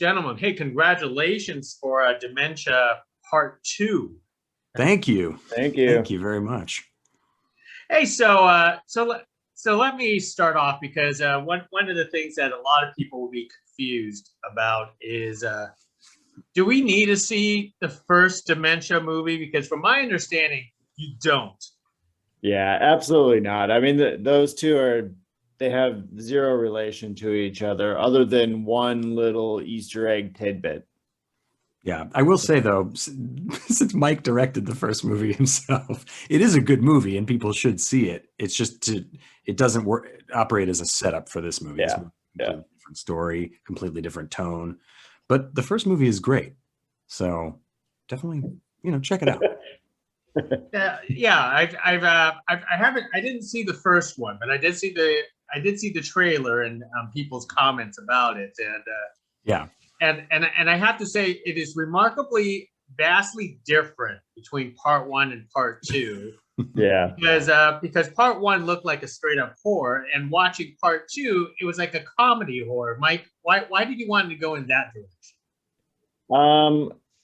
gentlemen, hey, congratulations for Dementia Part II. Thank you. Thank you. Thank you very much. Hey, so let me start off because one of the things that a lot of people will be confused about is do we need to see the first Dementia movie? Because from my understanding, you don't. Yeah, absolutely not. I mean, those two they have zero relation to each other than one little Easter egg tidbit. Yeah, I will say though, since Mike directed the first movie himself, it is a good movie and people should see it. It's just it doesn't operate as a setup for this movie. It's a completely different story, completely different tone. But the first movie is great. So definitely, check it out. Yeah, I didn't see the first one, but I did see the trailer and people's comments about it, and yeah. And I have to say, it is remarkably vastly different between part one and part two. Yeah. Because part one looked like a straight up horror, and watching part two, it was like a comedy horror. Mike, why did you want to go in that direction?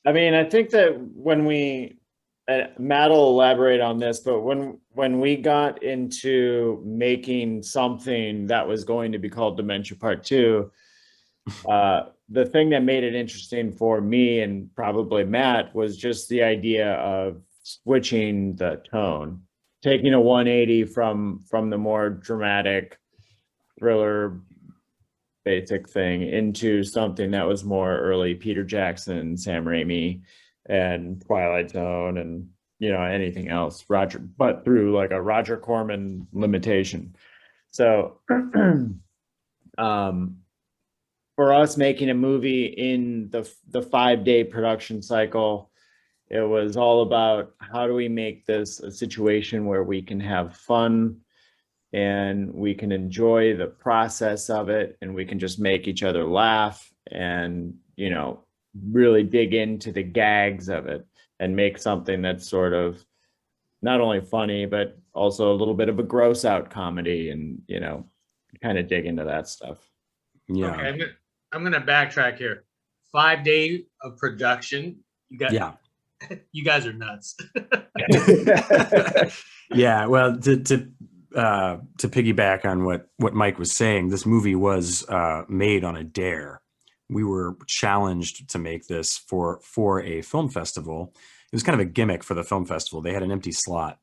I mean, I think that when Matt will elaborate on this, but when we got into making something that was going to be called Dementia Part II, the thing that made it interesting for me and probably Matt was just the idea of switching the tone, taking a 180 from the more dramatic thriller basic thing into something that was more early Peter Jackson, Sam Raimi, and Twilight Zone, and anything else, but through like a Roger Corman limitation. So for us making a movie in the 5-day production cycle, it was all about how do we make this a situation where we can have fun and we can enjoy the process of it, and we can just make each other laugh and really dig into the gags of it and make something that's sort of not only funny but also a little bit of a gross out comedy, and kind of dig into that stuff. Yeah. Okay, I'm gonna backtrack here. 5 days of production. You guys are nuts. Yeah. Well, to piggyback on what Mike was saying, this movie was made on a dare. We were challenged to make this for a film festival. It was kind of a gimmick for the film festival. They had an empty slot,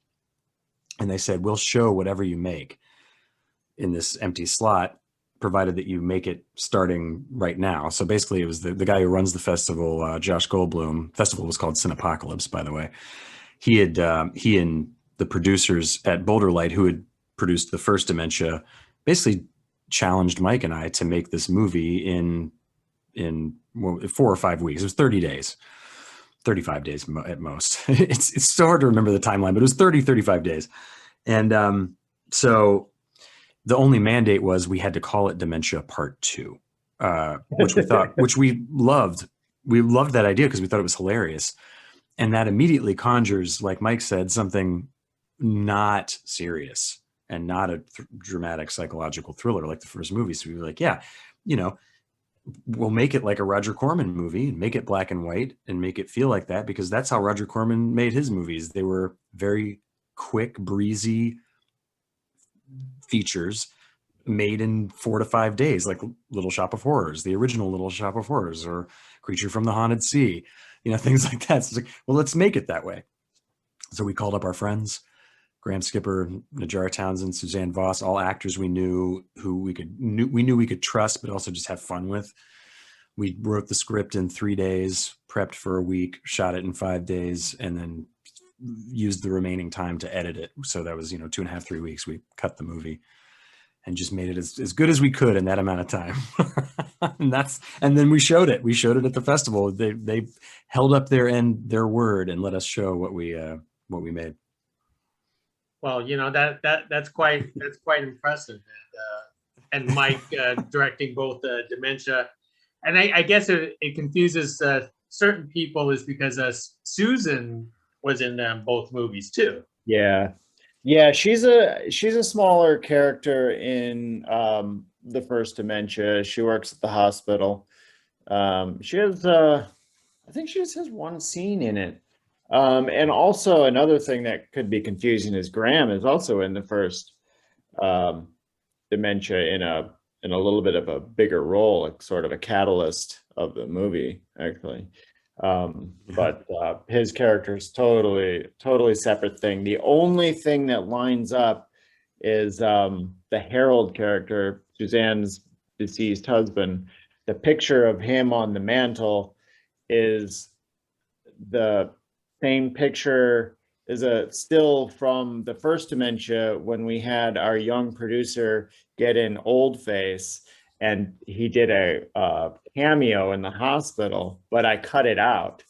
and they said, "We'll show whatever you make in this empty slot, provided that you make it starting right now." So basically, it was the guy who runs the festival, Josh Goldblum. The festival was called Cinepocalypse, by the way. He and the producers at Boulder Light, who had produced the first Dementia, basically challenged Mike and I to make this movie in 4 or 5 weeks. It was 30 days, 35 days at most. It's so hard to remember the timeline, but it was 35 days. And so the only mandate was we had to call it Dementia Part II, which we loved. We loved that idea because we thought it was hilarious. And that immediately conjures, like Mike said, something not serious and not a dramatic psychological thriller like the first movie. So we were like, yeah, we'll make it like a Roger Corman movie and make it black and white and make it feel like that, because that's how Roger Corman made his movies. They were very quick, breezy features made in 4 to 5 days, like Little Shop of Horrors, the original Little Shop of Horrors, or Creature from the Haunted Sea, things like that. So it's like, well, let's make it that way. So we called up our friends, Graham Skipper, Najarra Townsend, Suzanne Voss, all actors we knew who we knew we could trust, but also just have fun with. We wrote the script in 3 days, prepped for a week, shot it in 5 days, and then used the remaining time to edit it. So that was, 2.5, 3 weeks. We cut the movie and just made it as good as we could in that amount of time. and then we showed it. We showed it at the festival. They held up their word and let us show what we made. Well, that's quite impressive. And Mike directing both Dementia, and I guess it confuses certain people is because Susan was in both movies too. Yeah, she's a smaller character in the first Dementia. She works at the hospital. She has, I think she just has one scene in it. And also another thing that could be confusing is Graham is also in the first Dementia in a little bit of a bigger role, like sort of a catalyst of the movie, actually. But his character is totally separate thing. The only thing that lines up is the Harold character, Suzanne's deceased husband. The picture of him on the mantle is the same picture, is a still from the first Dementia when we had our young producer get in Old Face, and he did a cameo in the hospital, but I cut it out.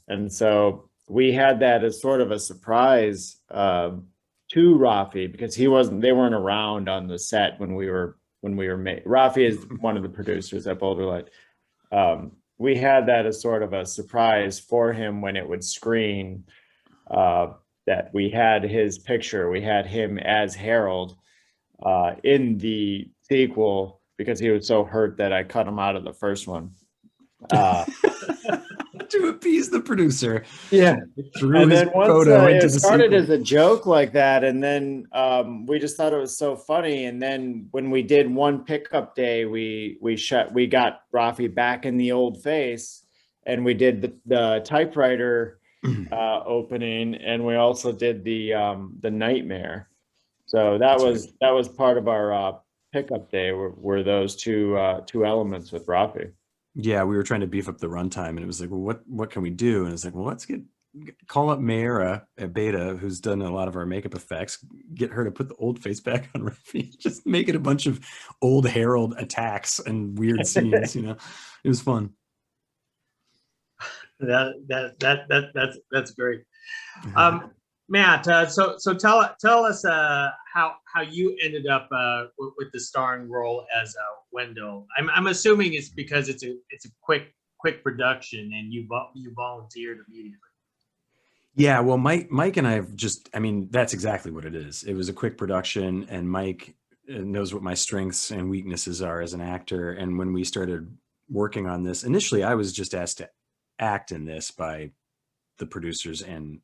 And so we had that as sort of a surprise to Rafi, because they weren't around on the set when we were made. Rafi is one of the producers at Boulder Light. We had that as sort of a surprise for him when it would screen, that we had his picture, we had him as Harold in the sequel, because he was so hurt that I cut him out of the first one. To appease the producer. Yeah. Threw And his then once photo into it the started sequel. as a joke like that, and then we just thought it was so funny. And then when we did one pickup day, we got Rafi back in the Old Face, and we did the typewriter opening, and we also did the nightmare. So that was part of our pickup day, were those two elements with Rafi. Yeah, we were trying to beef up the runtime, and it was like, well, what can we do? And it's like, well, let's call up Najarra at Beta, who's done a lot of our makeup effects, get her to put the Old Face back on Rafi, just make it a bunch of old Harold attacks and weird scenes. It was fun. That's great. Matt, so tell us how you ended up with the starring role as Wendell. I'm assuming it's because it's a quick production and you volunteered immediately. Yeah, well, Mike and I have that's exactly what it is. It was a quick production, and Mike knows what my strengths and weaknesses are as an actor. And when we started working on this, initially I was just asked to act in this by the producers and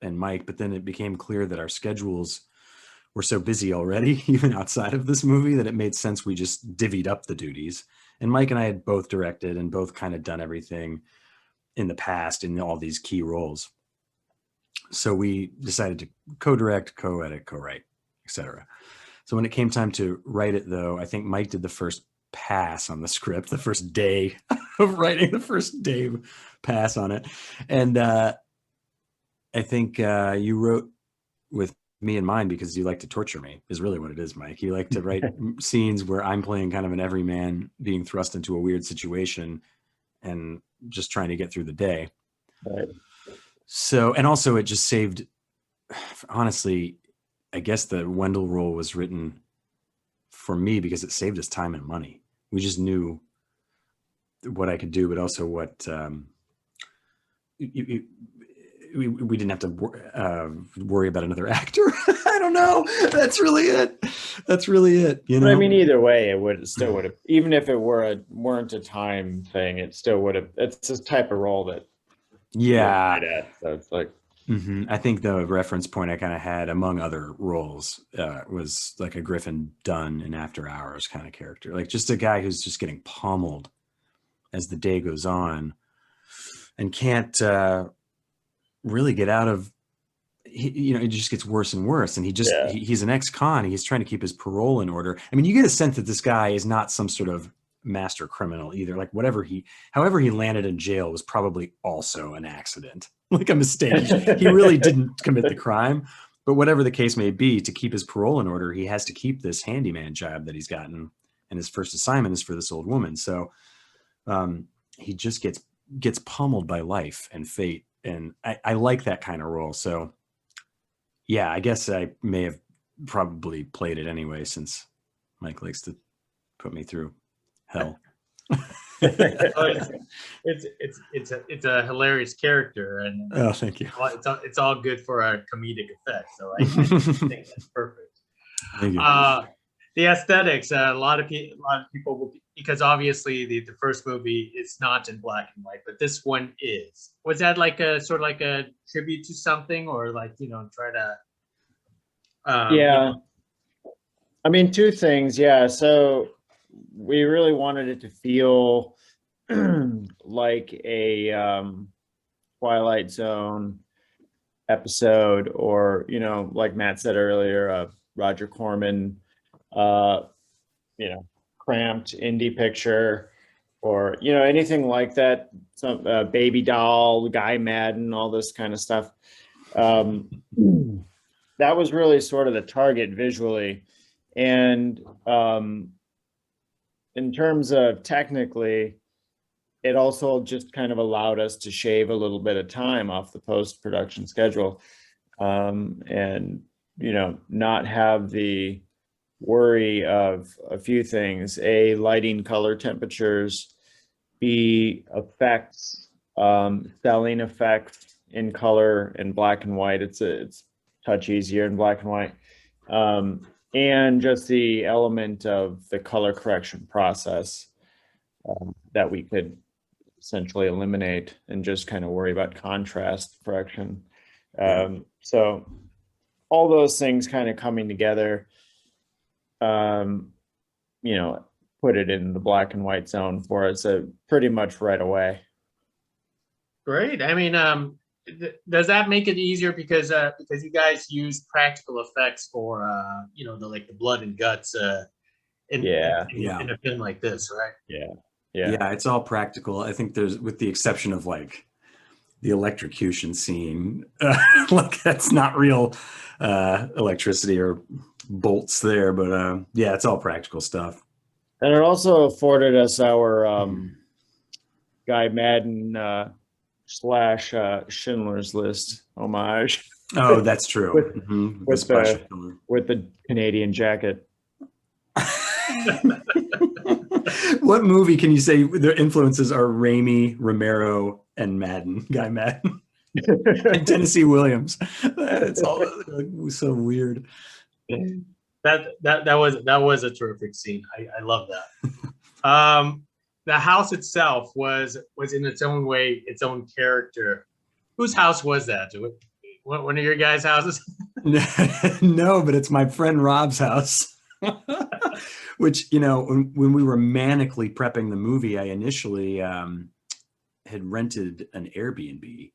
Mike, but then it became clear that our schedules were so busy already, even outside of this movie, that it made sense we just divvied up the duties. And Mike and I had both directed and both kind of done everything in the past in all these key roles. So we decided to co-direct, co-edit, co-write, etc. So when it came time to write it, though, I think Mike did the first pass on the script, the first day of writing, the first day pass on it. And I think you wrote with me in mind because you like to torture me, is really what it is, Mike. You like to write scenes where I'm playing kind of an everyman being thrust into a weird situation and just trying to get through the day. Right. So, and also it just saved, honestly, I guess the Wendell role was written for me because it saved us time and money. We just knew what I could do, but also what we didn't have to worry about another actor. I don't know. That's really it. But I mean, either way, it still would have, even if it weren't a time thing, it still would have. It's this type of role that. Yeah. So it's like. Mm-hmm. I think the reference point I kind of had, among other roles, was like a Griffin Dunn in After Hours kind of character, like just a guy who's just getting pummeled as the day goes on and can't really get out of, it just gets worse and worse. And he's an ex-con. He's trying to keep his parole in order. I mean, you get a sense that this guy is not some sort of master criminal either. Like however he landed in jail was probably also an accident, like a mistake. He really didn't commit the crime, but whatever the case may be, to keep his parole in order, he has to keep this handyman job that he's gotten. And his first assignment is for this old woman. So he just gets pummeled by life and fate. And I like that kind of role. So yeah, I guess I may have probably played it anyway, since Mike likes to put me through hell. It's a hilarious character, and oh, thank you. It's all good for a comedic effect. So I think that's perfect. Thank you. The aesthetics. A lot of people will because obviously the first movie is not in black and white, but this one is. Was that like a sort of like a tribute to something, or like, try to Yeah. I mean, two things. Yeah. So we really wanted it to feel like a Twilight Zone episode, or, like Matt said earlier, Roger Corman, cramped indie picture, or, anything like that. Some Baby Doll, Guy Madden, all this kind of stuff. That was really sort of the target visually. And in terms of technically, it also just kind of allowed us to shave a little bit of time off the post-production schedule, and not have the worry of a few things: A, lighting, color, temperatures; B, effects, selling effects in color and black and white. It's touch easier in black and white, and just the element of the color correction process that we could essentially eliminate and just kind of worry about contrast correction. So all those things kind of coming together, put it in the black and white zone for us pretty much right away. Great. I mean, does that make it easier because you guys use practical effects for the blood and guts in a film like this, right? Yeah, it's all practical. I think there's, with the exception of like the electrocution scene, like that's not real electricity or bolts there, but yeah, it's all practical stuff. And it also afforded us our Guy Madden / Schindler's List homage. Oh, that's true. with the Canadian jacket. What movie can you say their influences are Raimi, Romero, and Madden, Guy Madden, and Tennessee Williams? It's all so weird. That was a terrific scene. I love that. The house itself was in its own way, its own character. Whose house was that? One of your guys' houses? No, but it's my friend Rob's house. Which, when we were manically prepping the movie, I initially had rented an Airbnb,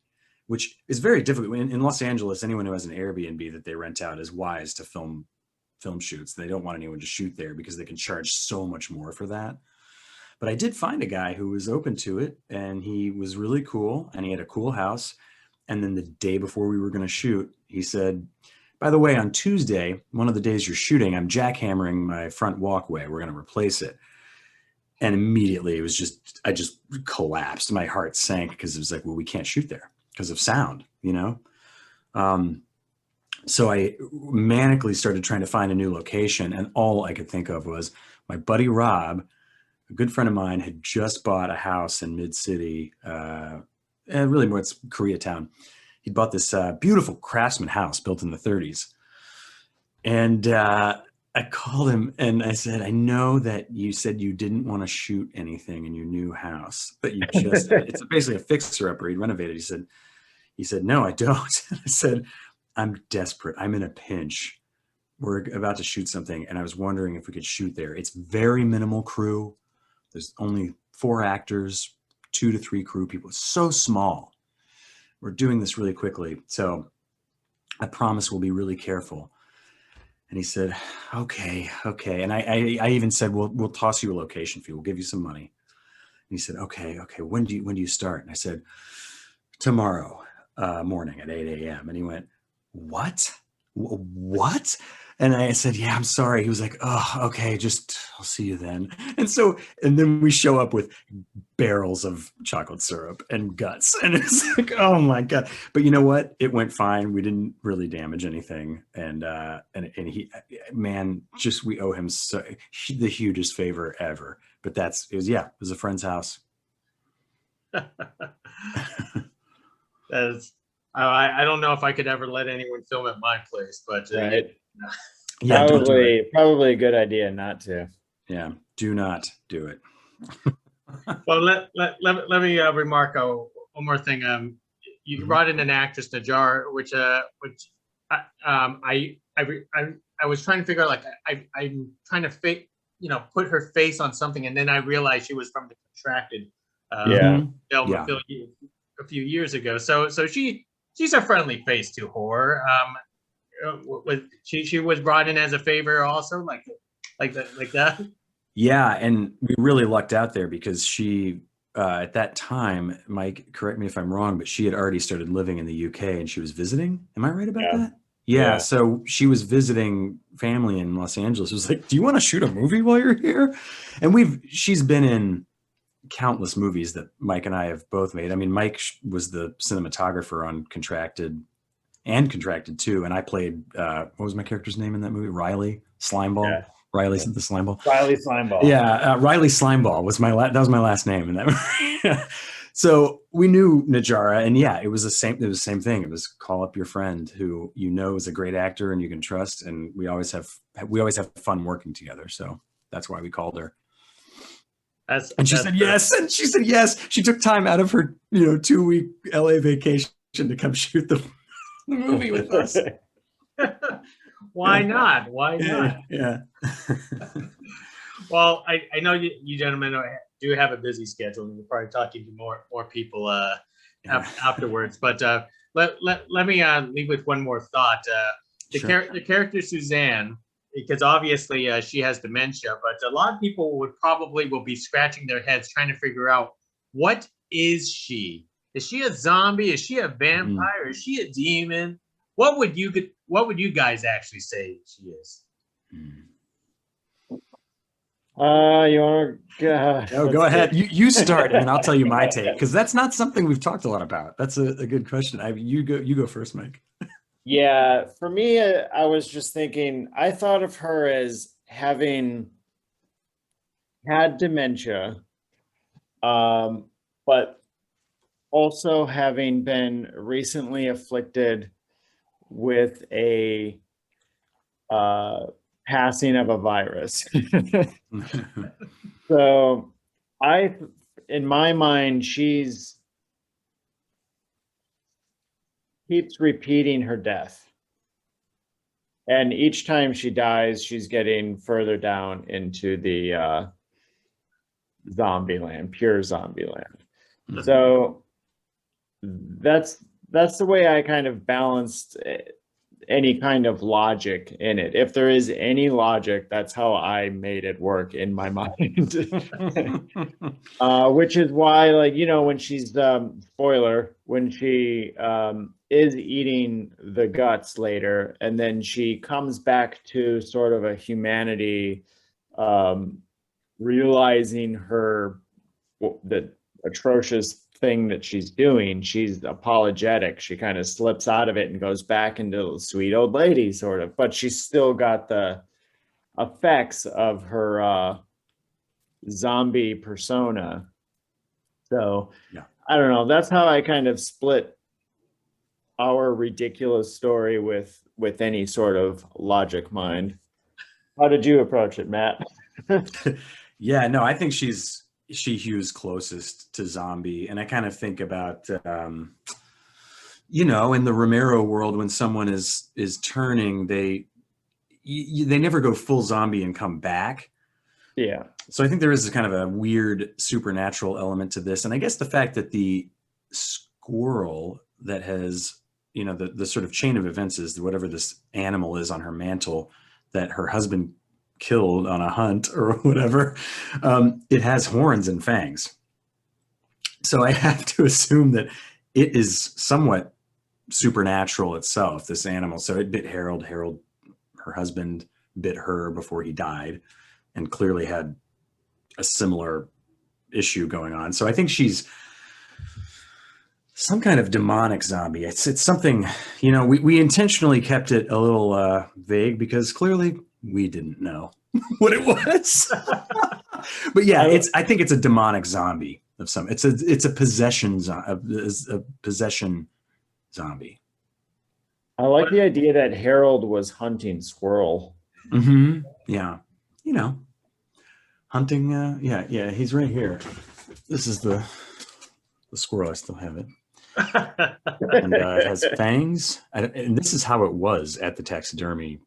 which is very difficult. In Los Angeles, anyone who has an Airbnb that they rent out is wise to film shoots. They don't want anyone to shoot there because they can charge so much more for that. But I did find a guy who was open to it, and he was really cool, and he had a cool house. And then the day before we were going to shoot, he said, by the way, on Tuesday, one of the days you're shooting, I'm jackhammering my front walkway. We're going to replace it. And immediately I just collapsed. My heart sank because it was like, well, we can't shoot there because of sound, So I manically started trying to find a new location. And all I could think of was my buddy Rob, a good friend of mine, had just bought a house in Mid-City, really more, it's Koreatown. He bought this beautiful craftsman house built in the 30s. And I called him and I said, I know that you said you didn't want to shoot anything in your new house, but you just, it's basically a fixer-upper. He'd renovated. He said, no, I don't. I said, I'm desperate. I'm in a pinch. We're about to shoot something. And I was wondering if we could shoot there. It's very minimal crew. There's only 4 actors, 2 to 3 crew people. It's so small. We're doing this really quickly. So I promise we'll be really careful. And he said, okay. And I even said, we'll toss you a location fee. We'll give you some money. And he said, okay. When do you start? And I said, tomorrow morning at 8 a.m. And he went, what? And I said, yeah, I'm sorry. He was like, oh, okay, I'll see you then. And then we show up with barrels of chocolate syrup and guts. And it's like, oh my God. But you know what? It went fine. We didn't really damage anything. And he, man, we owe him the hugest favor ever. But it was a friend's house. I don't know if I could ever let anyone film at my place, but right. Yeah, probably a good idea not to. Yeah. Do not do it. Well, let me remark one more thing. You brought in an actress, Najarra, which I was trying to figure out, like, I'm trying to put her face on something, and then I realized she was from the Contracted film Yeah. a few years ago. So she's a friendly face to horror. She was brought in as a favor also, like that. Yeah, and we really lucked out there because she, at that time, Mike, correct me if I'm wrong, but she had already started living in the UK and she was visiting. Am I right about that? Yeah, so she was visiting family in Los Angeles. It was like, do you want to shoot a movie while you're here? And she's been in countless movies that Mike and I have both made. I mean, Mike was the cinematographer on Contracted and Contracted 2, and I played, what was my character's name in that movie? Riley Slimeball. Yeah. Riley the Slimeball. Riley Slimeball. Yeah, Riley Slimeball was that was my last name in that movie. So we knew Najarra, and yeah, it was the same thing. It was call up your friend who you know is a great actor and you can trust, and we always have fun working together. So that's why we called her. She said yes. She took time out of her 2-week LA vacation to come shoot the movie with us. Why not? Why not? Yeah. Well, I know you gentlemen do have a busy schedule, and you're probably talking to more people afterwards. But let me leave with one more thought. The character Suzanne, because obviously she has dementia, but a lot of people will be scratching their heads trying to figure out, what is she? Is she a zombie? Is she a vampire? Is she a demon? What would you guys actually say she is? You want to go ahead. You start, and I'll tell you my take, because that's not something we've talked a lot about. That's a good question. You go first, Mike. Yeah, for me, I was just thinking, I thought of her as having had dementia, but also having been recently afflicted with a passing of a virus. So in my mind, she's keeps repeating her death. And each time she dies, she's getting further down into the zombie land, pure zombie land. So that's the way I kind of balanced any kind of logic in it. If there is any logic, that's how I made it work in my mind. Which is why, like, when she's spoiler, when she is eating the guts later, and then she comes back to sort of a humanity, realizing the atrocious thing that she's doing. She's apologetic. She kind of slips out of it and goes back into sweet old lady sort of, but she's still got the effects of her zombie persona. So yeah. I don't know. That's how I kind of split our ridiculous story with any sort of logic mind. How did you approach it, Matt? Yeah, no, I think she hews closest to zombie. And I kind of think about, in the Romero world, when someone is turning, they never go full zombie and come back. Yeah. So I think there is kind of a weird supernatural element to this. And I guess the fact that the squirrel that has, the sort of chain of events is whatever this animal is on her mantle that her husband killed on a hunt or whatever, it has horns and fangs. So I have to assume that it is somewhat supernatural itself, this animal. So it bit Harold. Harold, her husband, bit her before he died, and clearly had a similar issue going on. So I think she's some kind of demonic zombie. It's something, we intentionally kept it a little vague because clearly we didn't know what it was. But yeah, I think it's a demonic zombie of some. It's a possession zombie. I like the idea that Harold was hunting squirrel. Mm-hmm. Yeah, Hunting, yeah, he's right here. This is the squirrel. I still have it. And it has fangs. And this is how it was at the taxidermy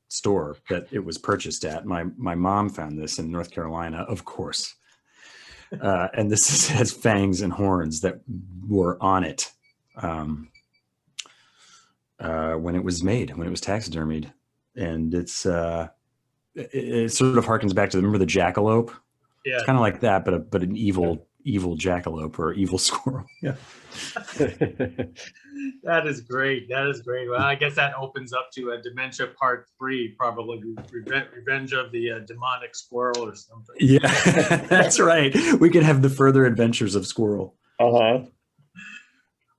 store that it was purchased at. My mom found this in North Carolina, of course. And this has fangs and horns that were on it when it was made, when it was taxidermied. And it sort of harkens back to, remember the jackalope? Yeah. It's kind of like that, but an evil jackalope or evil squirrel. Yeah. That is great. That is great. Well, I guess that opens up to a Dementia Part III, probably Revenge of the Demonic Squirrel or something. Yeah, that's right. We could have the further adventures of Squirrel. Uh-huh.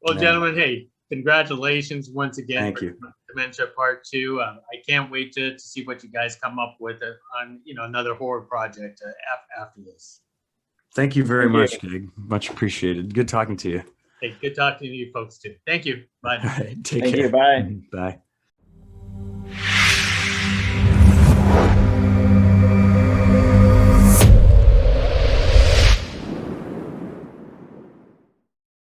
Well, gentlemen, hey, congratulations once again. Thank for you. Dementia Part II. I can't wait to see what you guys come up with on another horror project after this. Thank you very Thank you. much, Greg. Much appreciated. Good talking to you. Hey, good talking to you folks too. Thank you. Bye. All right, take Thank care. you. Bye. Bye.